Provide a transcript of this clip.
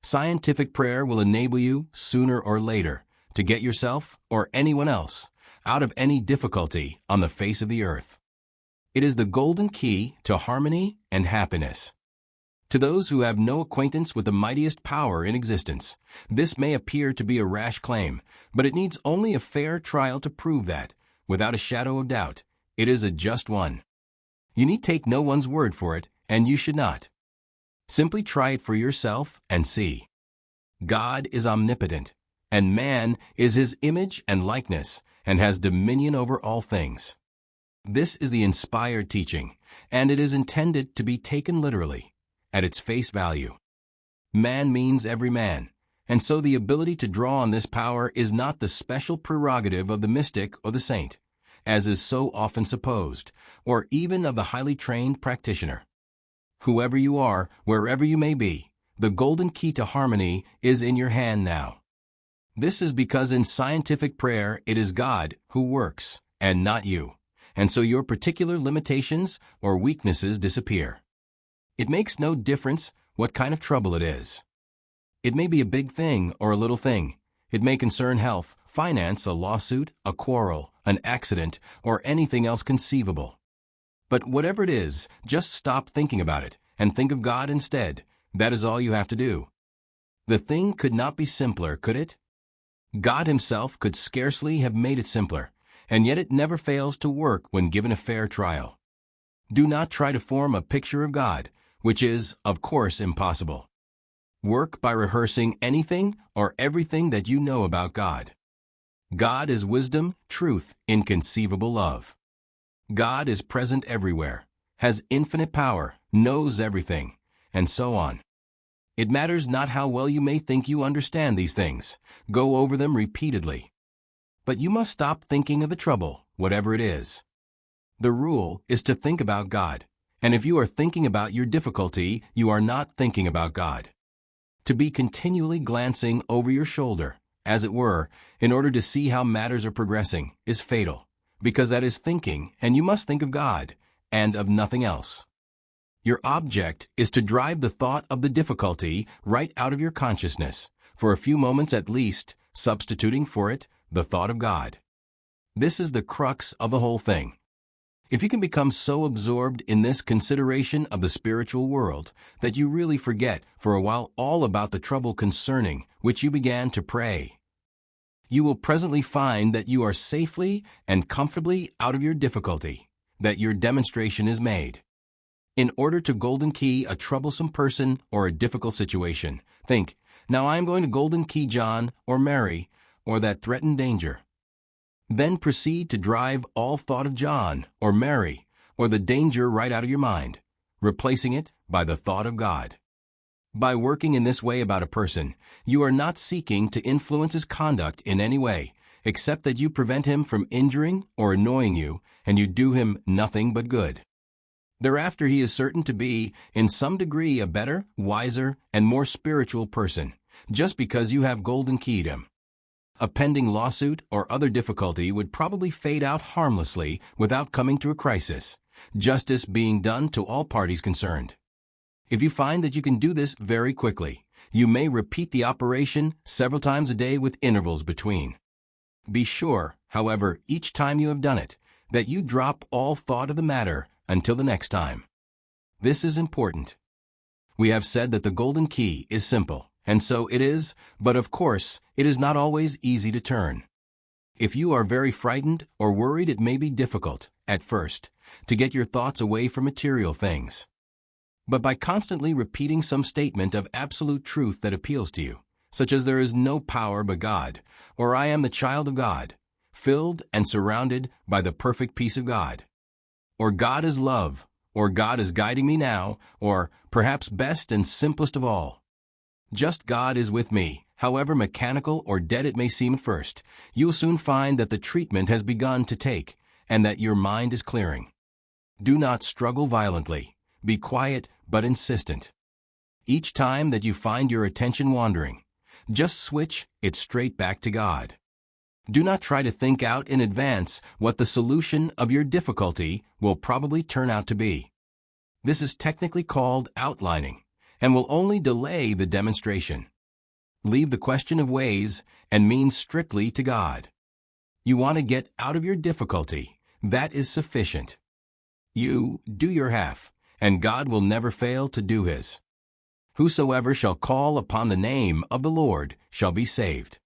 Scientific prayer will enable you, sooner or later, to get yourself, or anyone else, out of any difficulty on the face of the earth. It is the golden key to harmony and happiness. To those who have no acquaintance with the mightiest power in existence, this may appear to be a rash claim, but it needs only a fair trial to prove that, without a shadow of doubt, it is a just one. You need take no one's word for it, and you should not. Simply try it for yourself and see. God is omnipotent, and man is his image and likeness, and has dominion over all things. This is the inspired teaching, and it is intended to be taken literally, at its face value. Man means every man, and so the ability to draw on this power is not the special prerogative of the mystic or the saint, as is so often supposed, or even of the highly trained practitioner. Whoever you are, wherever you may be, the golden key to harmony is in your hand now. This is because in scientific prayer it is God who works, and not you, and so your particular limitations or weaknesses disappear. It makes no difference what kind of trouble it is. It may be a big thing or a little thing. It may concern health, finance, a lawsuit, a quarrel, an accident, or anything else conceivable. But whatever it is, just stop thinking about it and think of God instead. That is all you have to do. The thing could not be simpler, could it? God himself could scarcely have made it simpler, and yet it never fails to work when given a fair trial. Do not try to form a picture of God, which is, of course, impossible. Work by rehearsing anything or everything that you know about God. God is wisdom, truth, inconceivable love. God is present everywhere, has infinite power, knows everything, and so on. It matters not how well you may think you understand these things. Go over them repeatedly. But you must stop thinking of the trouble, whatever it is. The rule is to think about God, and if you are thinking about your difficulty, you are not thinking about God. To be continually glancing over your shoulder, as it were, in order to see how matters are progressing, is fatal, because that is thinking, and you must think of God, and of nothing else. Your object is to drive the thought of the difficulty right out of your consciousness, for a few moments at least, substituting for it the thought of God. This is the crux of the whole thing. If you can become so absorbed in this consideration of the spiritual world that you really forget for a while all about the trouble concerning which you began to pray, you will presently find that you are safely and comfortably out of your difficulty, that your demonstration is made. In order to golden key a troublesome person or a difficult situation, think, now I am going to golden key John or Mary or that threatened danger. Then proceed to drive all thought of John or Mary or the danger right out of your mind, replacing it by the thought of God. By working in this way about a person, you are not seeking to influence his conduct in any way, except that you prevent him from injuring or annoying you, and you do him nothing but good. Thereafter he is certain to be, in some degree, a better, wiser, and more spiritual person, just because you have golden keyed him. A pending lawsuit or other difficulty would probably fade out harmlessly without coming to a crisis, justice being done to all parties concerned. If you find that you can do this very quickly, you may repeat the operation several times a day with intervals between. Be sure, however, each time you have done it, that you drop all thought of the matter until the next time. This is important. We have said that the golden key is simple, and so it is, but of course, it is not always easy to turn. If you are very frightened or worried, it may be difficult, at first, to get your thoughts away from material things. But by constantly repeating some statement of absolute truth that appeals to you, such as there is no power but God, or I am the child of God, filled and surrounded by the perfect peace of God, or God is love, or God is guiding me now, or, perhaps best and simplest of all, just God is with me, however mechanical or dead it may seem at first, you will soon find that the treatment has begun to take, and that your mind is clearing. Do not struggle violently. Be quiet but insistent. Each time that you find your attention wandering, just switch it straight back to God. Do not try to think out in advance what the solution of your difficulty will probably turn out to be. This is technically called outlining, and will only delay the demonstration. Leave the question of ways and means strictly to God. You want to get out of your difficulty. That is sufficient. You do your half, and God will never fail to do his. Whosoever shall call upon the name of the Lord shall be saved.